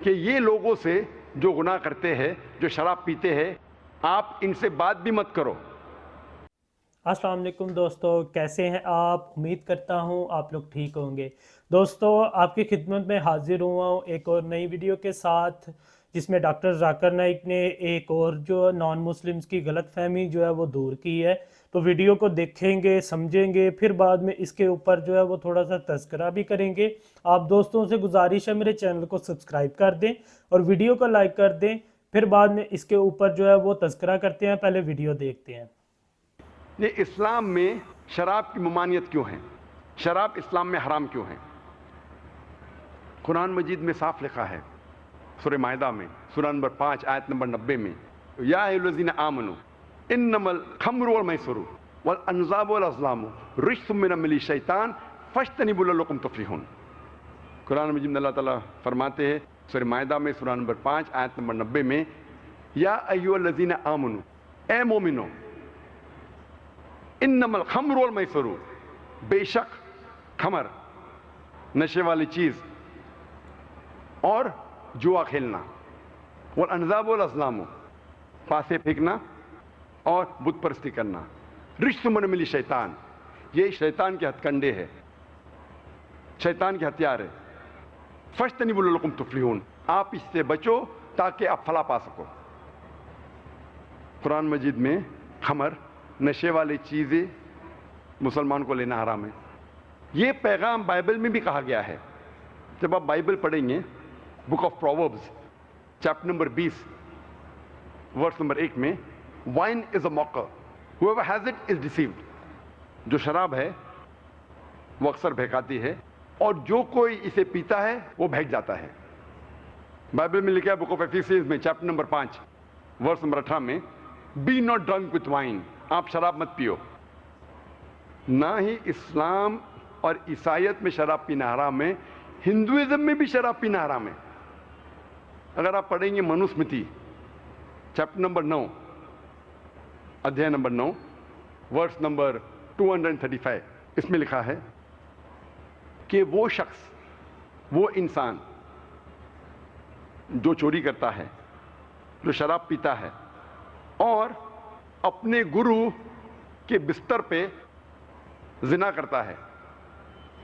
کہ یہ لوگوں سے جو گناہ کرتے ہیں، جو شراب پیتے ہیں، آپ ان سے بات بھی مت کرو۔ السلام علیکم دوستو، کیسے ہیں آپ؟ امید کرتا ہوں آپ لوگ ٹھیک ہوں گے۔ دوستو، آپ کی خدمت میں حاضر ہوا ہوں ایک اور نئی ویڈیو کے ساتھ، جس میں ڈاکٹر ذاکر نائک نے ایک اور جو نان مسلمز کی غلط فہمی جو ہے وہ دور کی ہے۔ تو ویڈیو کو دیکھیں گے، سمجھیں گے، پھر بعد میں اس کے اوپر جو ہے وہ تھوڑا سا تذکرہ بھی کریں گے۔ آپ دوستوں سے گزارش ہے میرے چینل کو سبسکرائب کر دیں اور ویڈیو کو لائک کر دیں، پھر بعد میں اس کے اوپر جو ہے وہ تذکرہ کرتے ہیں۔ پہلے ویڈیو دیکھتے ہیں۔ یہ اسلام میں شراب کی ممانعت کیوں ہے؟ شراب اسلام میں حرام کیوں ہے؟ قرآن مجید میں صاف لکھا ہے، سورہ مائدہ میں سورہ نمبر 5 آیت نمبر 90 میں، یا ایھا الذین آمنوا انما الخمر والمیسر والانصاب والازلام رجس من عمل الشیطان فاجتنبوہ لعلکم تفلحون۔ قرآن مجید میں اللہ تعالیٰ فرماتے ہیں سورہ مائدہ میں سورہ نمبر 5 آیت نمبر 90 میں، یا ایھا الذین آمنوا، اے مومنو، انما الخمر والمیسر، بے شک خمر نشے والی چیز اور جوا کھیلنا، والانصاب والازلام پاسے پھینکنا اور بت پرستی کرنا، رجس من عمل الشیطان، یہ شیطان کے ہتھ کنڈے ہے، شیطان کے ہتھیار ہے۔ فاجتنبوہ لعلکم تفلحون، آپ اس سے بچو تاکہ آپ فلاح پا سکو۔ قرآن مجید میں خمر، نشے والی چیزیں مسلمان کو لینا حرام ہے۔ یہ پیغام بائبل میں بھی کہا گیا ہے۔ جب آپ بائبل پڑھیں گے، book of Proverbs chapter number 20 verse number 1 میں، وائن از اے موکر whoever has it is deceived، جو شراب ہے وہ اکثر بہکاتی ہے اور جو کوئی اسے پیتا ہے وہ بہک جاتا ہے۔ بائبل میں لکھا ہے بک آف ایفیسیز میں چیپٹر نمبر 5 ورس نمبر 18 میں، بی ناٹ ڈرنک وتھ وائن، آپ شراب مت پیو۔ نہ ہی اسلام اور عیسائیت میں شراب پینا حرام ہے، ہندوازم میں بھی شراب پینا حرام ہے۔ اگر آپ پڑھیں گے منوسمرتی چیپٹر نمبر 9 ادھیائے نمبر 9 ورس نمبر 235، اس میں لکھا ہے کہ وہ شخص، وہ انسان جو چوری کرتا ہے، جو شراب پیتا ہے اور اپنے گرو کے بستر پہ زنا کرتا ہے،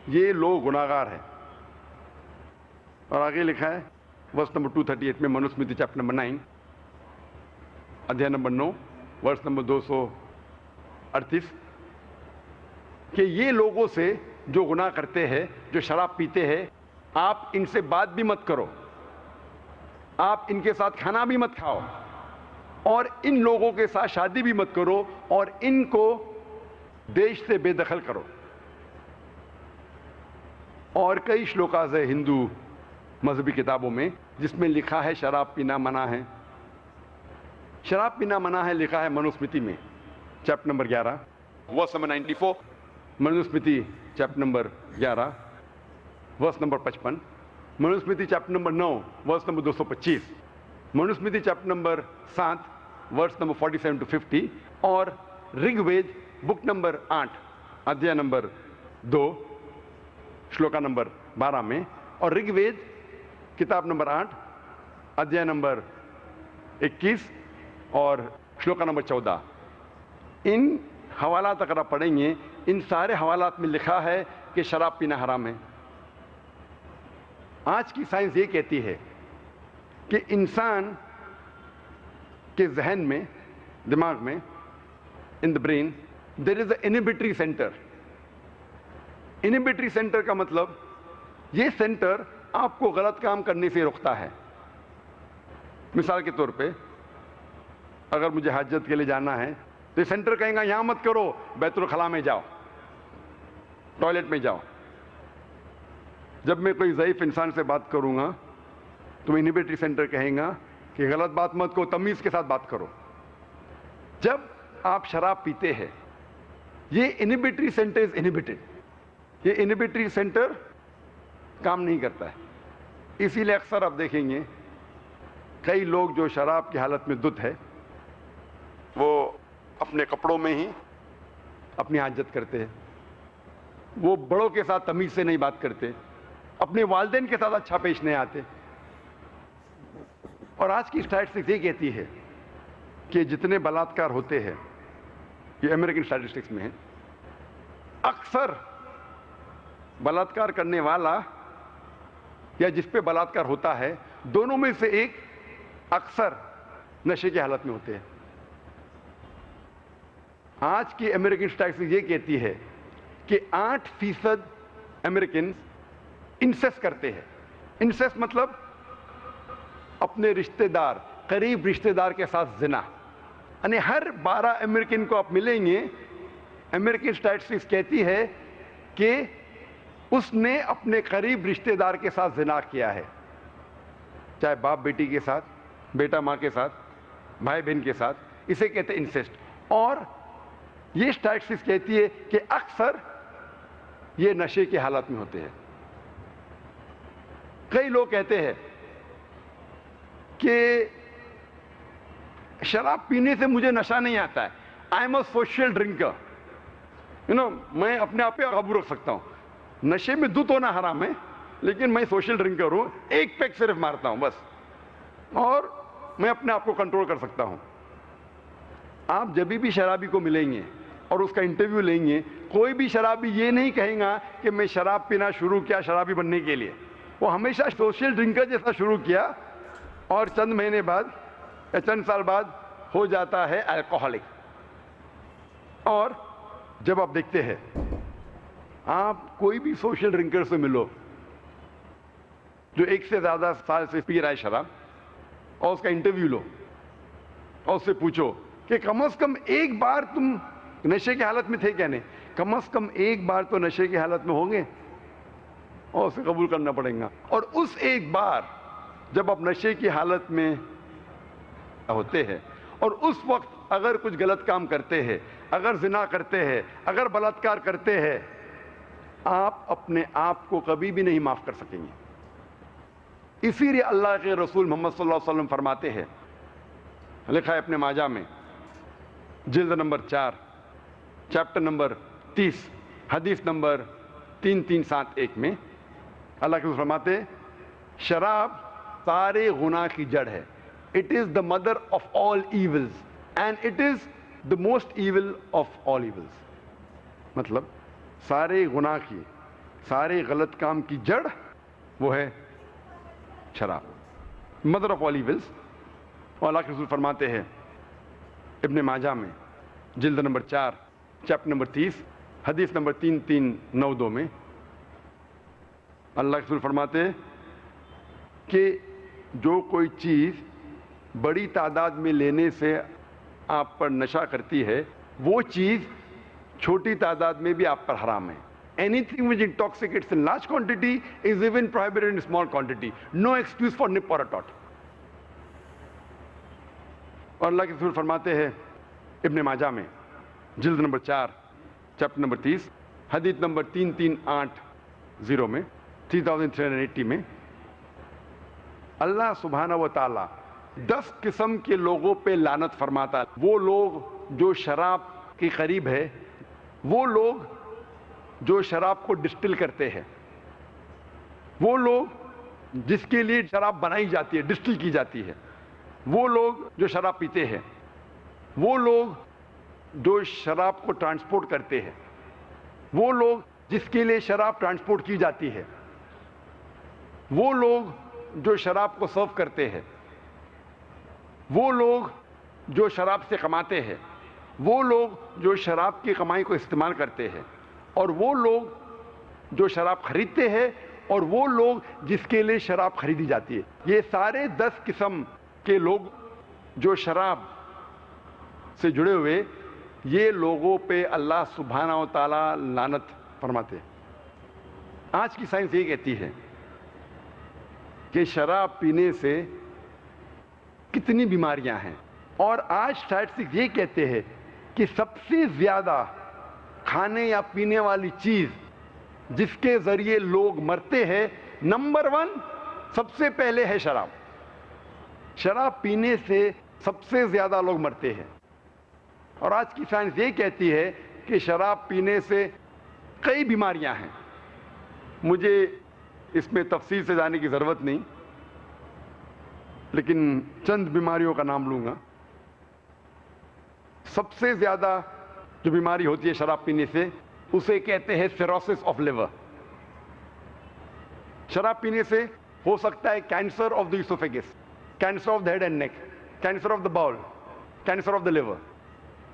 یہ لوگ گناہگار ہیں۔ اور آگے لکھا ہے ورس نمبر 238 میں منوسمرتی چیپٹر نمبر 9 ادھیائے نمبر 9 ورس نمبر 238 کہ یہ لوگوں سے جو گناہ کرتے ہیں، جو شراب پیتے ہیں، آپ ان سے بات بھی مت کرو، آپ ان کے ساتھ کھانا بھی مت کھاؤ، اور ان لوگوں کے ساتھ شادی بھی مت کرو، اور ان کو دیش سے بے دخل کرو۔ اور کئی شلوکاز ہے ہندو مذہبی کتابوں میں جس میں لکھا ہے شراب پینا منع ہے۔ شراب پینا منع ہے لکھا ہے منوسمرتی میں chapter number 11 verse number 94، Manusmriti chapter number 11 verse number 55، Manusmriti chapter number 9 verse number 225، Manusmriti chapter number 7 verse number 47 to 50، اور رگ وید بک نمبر 8 ادھیائے نمبر 2 شلوکا نمبر 12 میں، اور رگ وید کتاب نمبر 8 ادھیائے نمبر 21 اور شلوکا نمبر 14۔ ان حوالات اگر آپ پڑھیں گے، ان سارے حوالات میں لکھا ہے کہ شراب پینا حرام ہے۔ آج کی سائنس یہ کہتی ہے کہ انسان کے ذہن میں، دماغ میں، in the brain there is a inhibitory centre. Inhibitory centre کا مطلب یہ سینٹر آپ کو غلط کام کرنے سے روکتا ہے۔ مثال کے طور پہ اگر مجھے حاجت کے لیے جانا ہے تو یہ سینٹر کہیں گا یہاں مت کرو، بیت الخلاء میں جاؤ، ٹوائلٹ میں جاؤ۔ جب میں کوئی ضعیف انسان سے بات کروں گا تو انہبیٹری سینٹر کہیں گا کہ غلط بات مت کرو، تمیز کے ساتھ بات کرو۔ جب آپ شراب پیتے ہیں، یہ انہبیٹری سینٹر از انہبیٹڈ، یہ انہبیٹری سینٹر کام نہیں کرتا ہے۔ اسی لیے اکثر آپ دیکھیں گے کئی لوگ جو شراب کی حالت میں دھت ہے، وہ اپنے کپڑوں میں ہی اپنی حاجت کرتے ہیں، وہ بڑوں کے ساتھ تمیز سے نہیں بات کرتے، اپنے والدین کے ساتھ اچھا پیش نہیں آتے، اور آج کی اسٹیٹسٹکس یہ کہتی ہے کہ جتنے بلاತ್ಕಾರ ہوتے ہیں، یہ امریکن اسٹیٹسٹکس میں ہے، اکثر بلاತ್ಕಾರ کرنے والا یا جس پہ بلاತ್ಕಾರ ہوتا ہے، دونوں میں سے ایک اکثر نشے کی حالت میں ہوتے ہیں۔ آج کی امریکن اسٹیٹسٹکس یہ کہتی ہے کہ 8% امریکنز انسیسٹ کرتے ہیں۔ انسیسٹ مطلب اپنے رشتہ دار، قریب رشتہ دار کے ساتھ زنا، یعنی ہر 12 امریکن کو آپ ملیں گے، امریکن اسٹیٹسٹکس کہتی ہے کہ اس نے اپنے قریب رشتہ دار کے ساتھ زنا کیا ہے، چاہے باپ بیٹی کے ساتھ، بیٹا ماں کے ساتھ، بھائی بہن کے ساتھ، اسے کہتے ہیں انسیسٹ۔ اور یہ اسٹیٹسٹکس کہتی ہے کہ اکثر یہ نشے کی حالت میں ہوتے ہیں۔ کئی لوگ کہتے ہیں کہ شراب پینے سے مجھے نشہ نہیں آتا ہے، I am a social drinker, میں اپنے آپ پہ قابو رکھ سکتا ہوں، نشے میں دودھ ہونا حرام ہے لیکن میں سوشل ڈرنکر ہوں، ایک پیک صرف مارتا ہوں بس، اور میں اپنے آپ کو کنٹرول کر سکتا ہوں۔ آپ جب بھی شرابی کو ملیں گے اور اس کا انٹرویو لیں گے، کوئی بھی شرابی یہ نہیں کہیں گا کہ میں شراب پینا شروع کیا شرابی بننے کے لیے، وہ ہمیشہ سوشل ڈرنکر جیسا شروع کیا اور چند مہینے بعد یا چند سال بعد ہو جاتا ہے الکوہولک۔ اور جب آپ دیکھتے ہیں، آپ کوئی بھی سوشل ڈرنکر سے ملو جو ایک سے زیادہ سال سے پی رہا ہے شراب، اور اس کا انٹرویو لو اور اس سے پوچھو کہ کم از کم ایک بار تم نشے کی حالت میں تھے کیا؟ نہیں، کم از کم ایک بار تو نشے کی حالت میں ہوں گے، اور اسے قبول کرنا پڑے گا۔ اور اس ایک بار جب آپ نشے کی حالت میں ہوتے ہیں اور اس وقت اگر کچھ غلط کام کرتے ہیں، اگر زنا کرتے ہیں، اگر بلاತ್ಕಾರ کرتے ہیں، آپ اپنے آپ کو کبھی بھی نہیں معاف کر سکیں گے۔ اسی لیے اللہ کے رسول محمد صلی اللہ علیہ وسلم فرماتے ہیں، لکھا ہے اپنے ماجہ میں، جلد نمبر 4، چیپٹر نمبر 30، حدیث نمبر 3371 میں اللہ کے رسول فرماتے ہیں، شراب سارے گناہ کی جڑ ہے۔ It is the mother of all evils and it is the most evil of all evils۔ مطلب سارے گناہ کی، سارے غلط کام کی جڑ وہ ہے شراب، mother of all evils۔ اور اللہ کے رسول فرماتے ہیں ابن ماجہ میں، جلد نمبر 4، چیپٹر نمبر 30، حدیث نمبر 3392 میں اللہ کے رسول فرماتے ہیں کہ جو کوئی چیز بڑی تعداد میں لینے سے آپ پر نشہ کرتی ہے، وہ چیز چھوٹی تعداد میں بھی آپ پر حرام ہے۔ Anything which intoxicates in large quantity is even prohibited in small quantity. No excuse for nip or a tot۔ اور اللہ کے رسول فرماتے ہیں ابن ماجہ میں، جلد نمبر 4، چیپٹر نمبر 30، حدیث نمبر 3380 میں، 3380 میں، اللہ سبحانہ و تعالی 10 قسم کے لوگوں پہ لعنت فرماتا ہے۔ وہ لوگ جو شراب کے قریب ہے، وہ لوگ جو شراب کو ڈسٹل کرتے ہیں، وہ لوگ جس کے لیے شراب بنائی جاتی ہے، ڈسٹل کی جاتی ہے، وہ لوگ جو شراب پیتے ہیں، وہ لوگ جو شراب کو ٹرانسپورٹ کرتے ہیں، وہ لوگ جس کے لیے شراب ٹرانسپورٹ کی جاتی ہے، وہ لوگ جو شراب کو سرو کرتے ہیں، وہ لوگ جو شراب سے کماتے ہیں، وہ لوگ جو شراب کی کمائی کو استعمال کرتے ہیں، اور وہ لوگ جو شراب خریدتے ہیں، اور وہ لوگ جس کے لیے شراب خریدی جاتی ہے۔ یہ سارے 10 قسم کے لوگ جو شراب سے جڑے ہوئے، یہ لوگوں پہ اللہ سبحانہ و تعالی لعنت فرماتے ہیں۔ آج کی سائنس یہ کہتی ہے کہ شراب پینے سے کتنی بیماریاں ہیں، اور آج اسٹیٹسٹکس یہ کہتے ہیں کہ سب سے زیادہ کھانے یا پینے والی چیز جس کے ذریعے لوگ مرتے ہیں، نمبر 1 سب سے پہلے ہے شراب۔ شراب پینے سے سب سے زیادہ لوگ مرتے ہیں، اور آج کی سائنس یہ کہتی ہے کہ شراب پینے سے کئی بیماریاں ہیں۔ مجھے اس میں تفصیل سے جانے کی ضرورت نہیں، لیکن چند بیماریوں کا نام لوں گا. سب سے زیادہ جو بیماری ہوتی ہے شراب پینے سے اسے کہتے ہیں سیروسس آف لیور. شراب پینے سے ہو سکتا ہے cancer of the oesophagus, cancer of the head and neck, cancer of the bowel, cancer of the liver.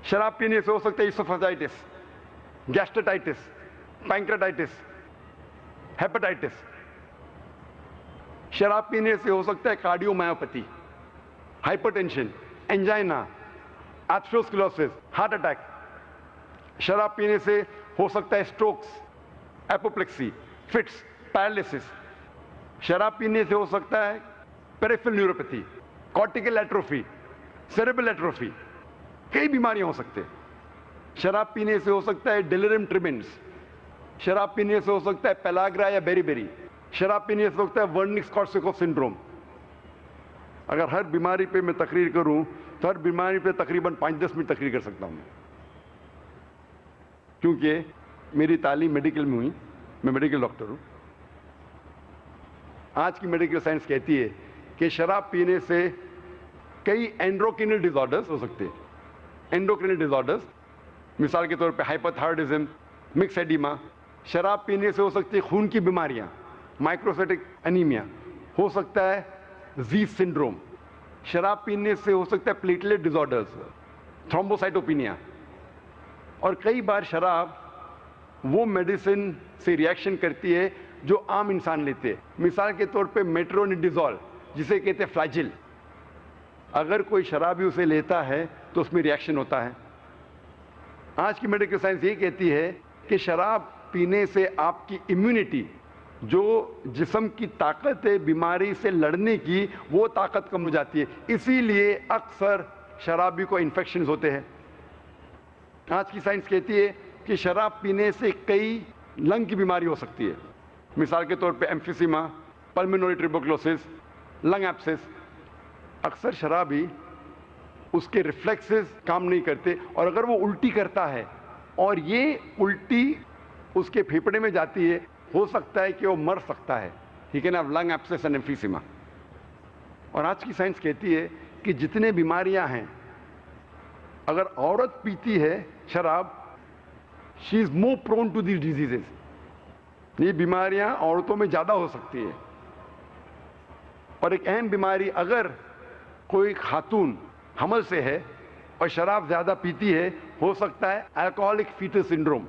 شراب پینے سے ہو سکتا ہے اسوفیجائٹس, گیسٹرائٹس, پینکریٹائٹس, ہیپاٹائٹس. شراب پینے سے ہو سکتا ہے cardio مایوپیتھی, hyper tension, angina, ایتھروسکلوسس, heart attack. شراب پینے سے ہو سکتا ہے اسٹروکس, ایپوپلیکسی, فٹس, پیرالسس. شراب پینے سے ہو سکتا ہے پیریفرل نیوروپیتھی, کارٹیکل ایٹروفی, سیریبل ایٹروفی. کئی بیماریاں ہو سکتے. شراب پینے سے ہو سکتا ہے ڈیلیریم ٹریمنس. شراب پینے سے ہو سکتا ہے پیلاگرا یا بیری بیری. شراب پینے سے ہو سکتا ہے ورنکس کارسیکوف سنڈروم. اگر ہر بیماری پہ میں تقریر کروں تو ہر بیماری پہ تقریباً 5-10 منٹ تقریر کر سکتا ہوں, کیونکہ میری تعلیم میڈیکل میں ہوئی, میں میڈیکل ڈاکٹر ہوں. آج کی میڈیکل سائنس کہتی ہے کہ شراب پینے سے کئی اینڈروکرینل ڈیزارڈرز ہو سکتے ہیں. اینڈروکرینل ڈیزارڈرز مثال کے طور پہ ہائپرتھائرائڈزم, مکس ایڈیما. شراب پینے سے ہو سکتی ہے خون کی بیماریاں, مائکروسائٹک انیمیا, ہو سکتا ہے زیس سنڈروم. شراب پینے سے ہو سکتا ہے پلیٹلیٹ ڈیزارڈرز, تھرومبوسائٹوپینیا. اور کئی بار شراب وہ میڈیسن سے ریئیکشن کرتی ہے جو عام انسان لیتے ہیں. مثال کے طور پہ میٹرونیڈیزول جسے کہتے ہیں فلاجل, اگر کوئی شرابی اسے لیتا ہے تو اس میں ریئیکشن ہوتا ہے. آج کی میڈیکل سائنس یہ کہتی ہے کہ شراب پینے سے آپ کی امیونٹی, جو جسم کی طاقت ہے بیماری سے لڑنے کی, وہ طاقت کم ہو جاتی ہے. اسی لیے اکثر شرابی کو انفیکشنز ہوتے ہیں. آج کی سائنس کہتی ہے کہ شراب پینے سے کئی لنگ کی بیماری ہو سکتی ہے. مثال کے طور پہ ایمفیسیما, پلمونری ٹریبوکلوسس, لنگ ایبسس. اکثر شرابی اس کے ریفلیکسز کام نہیں کرتے, اور اگر وہ الٹی کرتا ہے اور یہ الٹی اس کے پھیپھڑے میں جاتی ہے, ہو سکتا ہے کہ وہ مر سکتا ہے. He can have lung abscess and emphysema. اور آج کی سائنس کہتی ہے کہ جتنے بیماریاں ہیں, اگر عورت پیتی ہے شراب, شی از مور پرون ٹو دیز ڈیزیزز. یہ بیماریاں عورتوں میں زیادہ ہو سکتی ہے. اور ایک اہم بیماری, اگر کوئی خاتون حمل سے ہے اور شراب زیادہ پیتی ہے, ہو سکتا ہے الکوہولک فیٹس سنڈروم.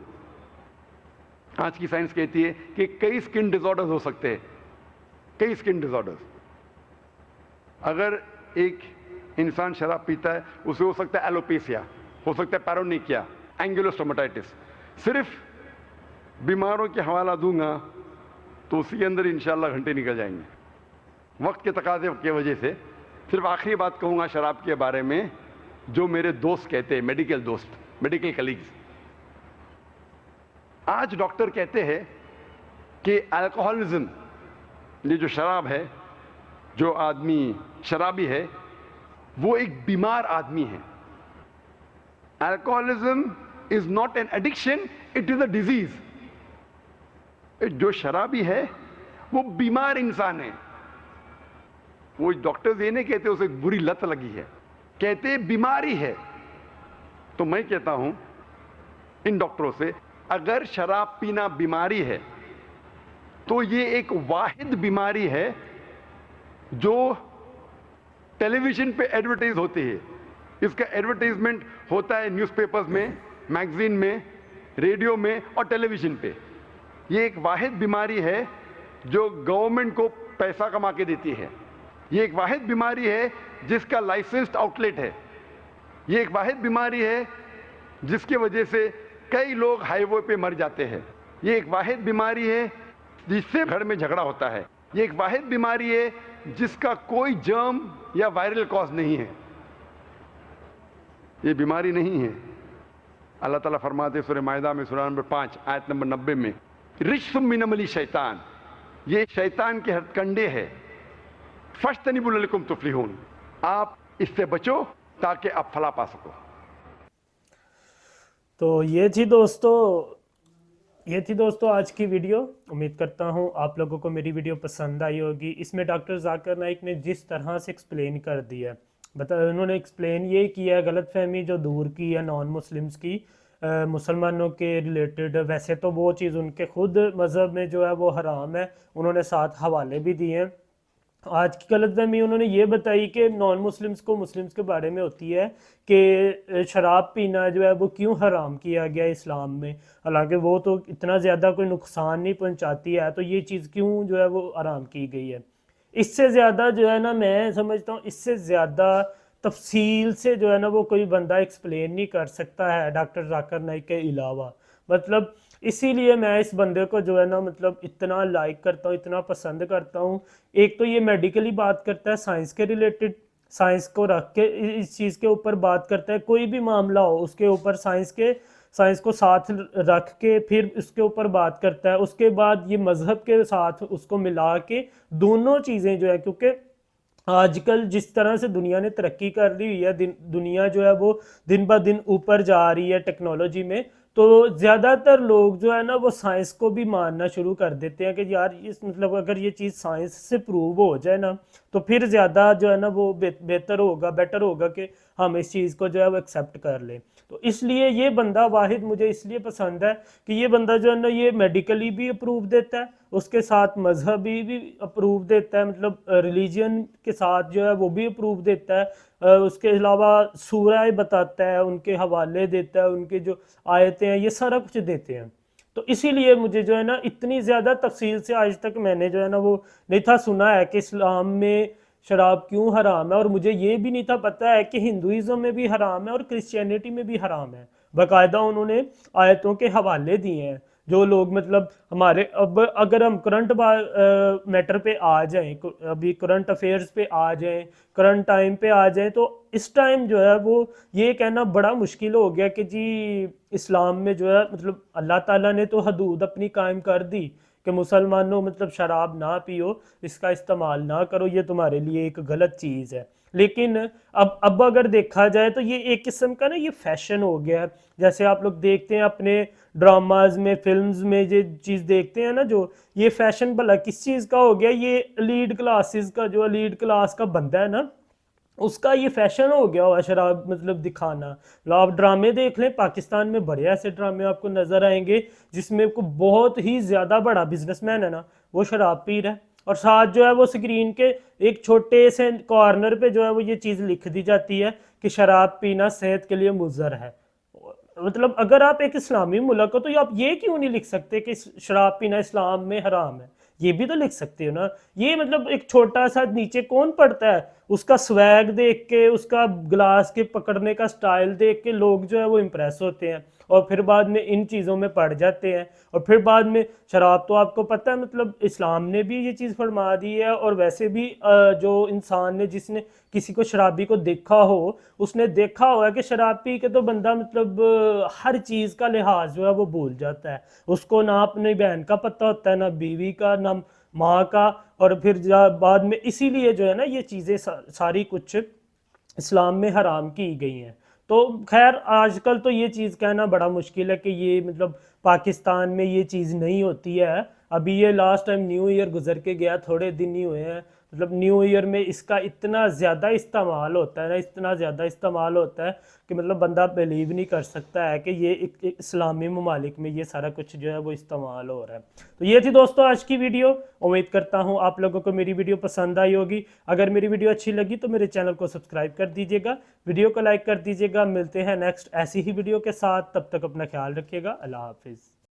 آج کی سائنس کہتی ہے کہ کئی اسکن ڈیزارڈرز ہو سکتے ہیں, کئی اسکن ڈیزارڈرز. اگر ایک انسان شراب پیتا ہے اسے ہو سکتا ہے ایلوپیسیا, ہو سکتا ہے پیرونیکیا, اینگیلوسٹوماٹائٹس. صرف بیماروں کے حوالہ دوں گا تو اسی کے اندر انشاءاللہ گھنٹے نکل جائیں گے. وقت کے تقاضے کی وجہ سے صرف آخری بات کہوں گا شراب کے بارے میں, جو میرے دوست کہتے ہیں, میڈیکل دوست, میڈیکل کلیگز. آج ڈاکٹر کہتے ہیں کہ الکوہولزم, یہ جو شراب ہے, جو آدمی شرابی ہے وہ ایک بیمار آدمی ہے. Alcoholism is not an addiction, it is a disease. جو شرابی ہے وہ بیمار انسان ہے. وہ ڈاکٹرز یہ نہیں کہتے اسے بری لت لگی ہے, کہتے بیماری ہے. تو میں کہتا ہوں ان ڈاکٹروں سے, اگر شراب پینا بیماری ہے تو یہ ایک واحد بیماری ہے جو ٹیلی ویژن پہ ایڈورٹائز ہوتی ہے. اس کا ایڈورٹائزمنٹ ہوتا ہے نیوز پیپرز میں, میگزین میں, ریڈیو میں اور ٹیلی ویژن پہ. یہ ایک واحد بیماری ہے جو گورنمنٹ کو پیسہ کما کے دیتی ہے. یہ ایک واحد بیماری ہے جس کا لائسنسڈ آؤٹ لیٹ ہے. یہ ایک واحد بیماری ہے جس کی وجہ سے کئی لوگ ہائی وے پہ مر جاتے ہیں. یہ ایک واحد بیماری ہے جس سے گھر میں جھگڑا ہوتا ہے. یہ ایک واحد بیماری ہے جس کا کوئی جرم یا وائرل کاز نہیں ہے. یہ بیماری نہیں ہے. اللہ تعالیٰ فرماتے ہیں سورہ مائدہ میں سورہ نمبر 5 آیت نمبر 90 میں, رجس من عمل شیطان, یہ شیطان کے ہتھ کنڈے ہے. فاجتنبوہ لعلکم تفلحون, آپ اس سے بچو تاکہ آپ فلاح پا سکو. تو یہ تھی دوستو یہ تھی دوستو آج کی ویڈیو. امید کرتا ہوں آپ لوگوں کو میری ویڈیو پسند آئی ہوگی. اس میں ڈاکٹر ذاکر نائک نے جس طرح سے ایکسپلین کر دیا انہوں نے ایکسپلین یہ کیا ہے غلط فہمی جو دور کی ہے نان مسلمز کی مسلمانوں کے ریلیٹڈ. ویسے تو وہ چیز ان کے خود مذہب میں جو ہے وہ حرام ہے, انہوں نے ساتھ حوالے بھی دیے ہیں. آج کی غلط فہمی انہوں نے یہ بتائی کہ نان مسلمز کو مسلمز کے بارے میں ہوتی ہے کہ شراب پینا جو ہے وہ کیوں حرام کیا گیا اسلام میں, حالانکہ وہ تو اتنا زیادہ کوئی نقصان نہیں پہنچاتی ہے, تو یہ چیز کیوں جو ہے وہ حرام کی گئی ہے. اس سے زیادہ جو ہے نا میں سمجھتا ہوں اس سے زیادہ تفصیل سے جو ہے نا وہ کوئی بندہ ایکسپلین نہیں کر سکتا ہے ڈاکٹر ذاکر نائک کے علاوہ. مطلب اسی لیے میں اس بندے کو جو ہے نا مطلب اتنا لائک کرتا ہوں, اتنا پسند کرتا ہوں. ایک تو یہ میڈیکلی بات کرتا ہے, سائنس کے ریلیٹڈ, سائنس کو رکھ کے اس چیز کے اوپر بات کرتا ہے. کوئی بھی معاملہ ہو اس کے اوپر سائنس کو ساتھ رکھ کے پھر اس کے اوپر بات کرتا ہے. اس کے بعد یہ مذہب کے ساتھ اس کو ملا کے دونوں چیزیں جو ہے, کیونکہ آج کل جس طرح سے دنیا نے ترقی کر لی ہوئی ہے, دنیا جو ہے وہ دن بہ دن اوپر جا رہی ہے ٹیکنالوجی میں, تو زیادہ تر لوگ جو ہے نا وہ سائنس کو بھی ماننا شروع کر دیتے ہیں کہ یار مطلب اگر یہ چیز سائنس سے پروو ہو جائے نا تو پھر زیادہ جو ہے نا وہ بیٹر ہوگا کہ ہم اس چیز کو جو ہے وہ ایکسیپٹ کر لیں. تو اس لیے یہ بندہ واحد مجھے اس لیے پسند ہے کہ یہ بندہ جو ہے نا یہ میڈیکلی بھی اپروو دیتا ہے, اس کے ساتھ مذہبی بھی اپروو دیتا ہے, مطلب ریلیجن کے ساتھ جو ہے وہ بھی اپروو دیتا ہے. اس کے علاوہ سورہ بتاتا ہے, ان کے حوالے دیتا ہے, ان کے جو آیتیں ہیں یہ سارا کچھ دیتے ہیں. تو اسی لیے مجھے جو ہے نا اتنی زیادہ تفصیل سے آج تک میں نے جو ہے نا وہ نہیں تھا سنا ہے کہ اسلام میں شراب کیوں حرام ہے, اور مجھے یہ بھی نہیں تھا پتہ ہے کہ ہندوازم میں بھی حرام ہے اور کرسچینٹی میں بھی حرام ہے. باقاعدہ انہوں نے آیتوں کے حوالے دیے ہیں. جو لوگ مطلب ہمارے اب اگر ہم کرنٹ میٹر پہ آ جائیں, ابھی کرنٹ افیئرز پہ آ جائیں, کرنٹ ٹائم پہ آ جائیں, تو اس ٹائم جو ہے وہ یہ کہنا بڑا مشکل ہو گیا کہ جی اسلام میں جو ہے مطلب اللہ تعالیٰ نے تو حدود اپنی قائم کر دی کہ مسلمانوں مطلب شراب نہ پیو, اس کا استعمال نہ کرو, یہ تمہارے لیے ایک غلط چیز ہے. لیکن اب اگر دیکھا جائے تو یہ ایک قسم کا نا یہ فیشن ہو گیا ہے. جیسے آپ لوگ دیکھتے ہیں اپنے ڈراماز میں, فلمز میں یہ چیز دیکھتے ہیں نا, جو یہ فیشن بھلا کس چیز کا ہو گیا, یہ ایلیٹ کلاسز کا, جو ایلیٹ کلاس کا بندہ ہے نا اس کا یہ فیشن ہو گیا ہوا شراب مطلب دکھانا. آپ ڈرامے دیکھ لیں, پاکستان میں بڑے ایسے ڈرامے آپ کو نظر آئیں گے جس میں بہت ہی زیادہ بڑا بزنس مین ہے نا وہ شراب پی رہا ہے, اور ساتھ جو ہے وہ سکرین کے ایک چھوٹے سے کارنر پہ جو ہے وہ یہ چیز لکھ دی جاتی ہے کہ شراب پینا صحت کے لیے مضر ہے. مطلب اگر آپ ایک اسلامی ملک ہو تو آپ یہ کیوں نہیں لکھ سکتے کہ شراب پینا اسلام میں حرام ہے, یہ بھی تو لکھ سکتے ہو نا. یہ مطلب ایک چھوٹا سا نیچے کون پڑھتا ہے, اس کا سویگ دیکھ کے, اس کا گلاس کے پکڑنے کا سٹائل دیکھ کے لوگ جو ہے وہ امپریس ہوتے ہیں, اور پھر بعد میں ان چیزوں میں پڑ جاتے ہیں. اور پھر بعد میں شراب تو آپ کو پتہ ہے مطلب اسلام نے بھی یہ چیز فرما دی ہے, اور ویسے بھی جو انسان نے جس نے کسی کو شرابی کو دیکھا ہو اس نے دیکھا ہوا ہے کہ شراب پی کے تو بندہ مطلب ہر چیز کا لحاظ جو ہے وہ بھول جاتا ہے. اس کو نہ اپنی بہن کا پتہ ہوتا ہے, نہ بیوی کا, نہ ماں کا, اور پھر بعد میں اسی لیے جو ہے نا یہ چیزیں ساری کچھ اسلام میں حرام کی گئی ہیں. تو خیر آج کل تو یہ چیز کہنا بڑا مشکل ہے کہ یہ مطلب پاکستان میں یہ چیز نہیں ہوتی ہے. ابھی یہ لاسٹ ٹائم نیو ایئر گزر کے گیا, تھوڑے دن ہی ہوئے ہیں, مطلب نیو ایئر میں اس کا اتنا زیادہ استعمال ہوتا ہے نا, اتنا زیادہ استعمال ہوتا ہے کہ مطلب بندہ بلیو نہیں کر سکتا ہے کہ یہ ایک اسلامی ممالک میں یہ سارا کچھ جو ہے وہ استعمال ہو رہا ہے. تو یہ تھی دوستو آج کی ویڈیو. امید کرتا ہوں آپ لوگوں کو میری ویڈیو پسند آئی ہوگی. اگر میری ویڈیو اچھی لگی تو میرے چینل کو سبسکرائب کر دیجیے گا, ویڈیو کو لائک کر دیجیے گا. ملتے ہیں نیکسٹ ایسی ہی ویڈیو کے ساتھ, تب تک اپنا خیال رکھیے گا. اللہ حافظ.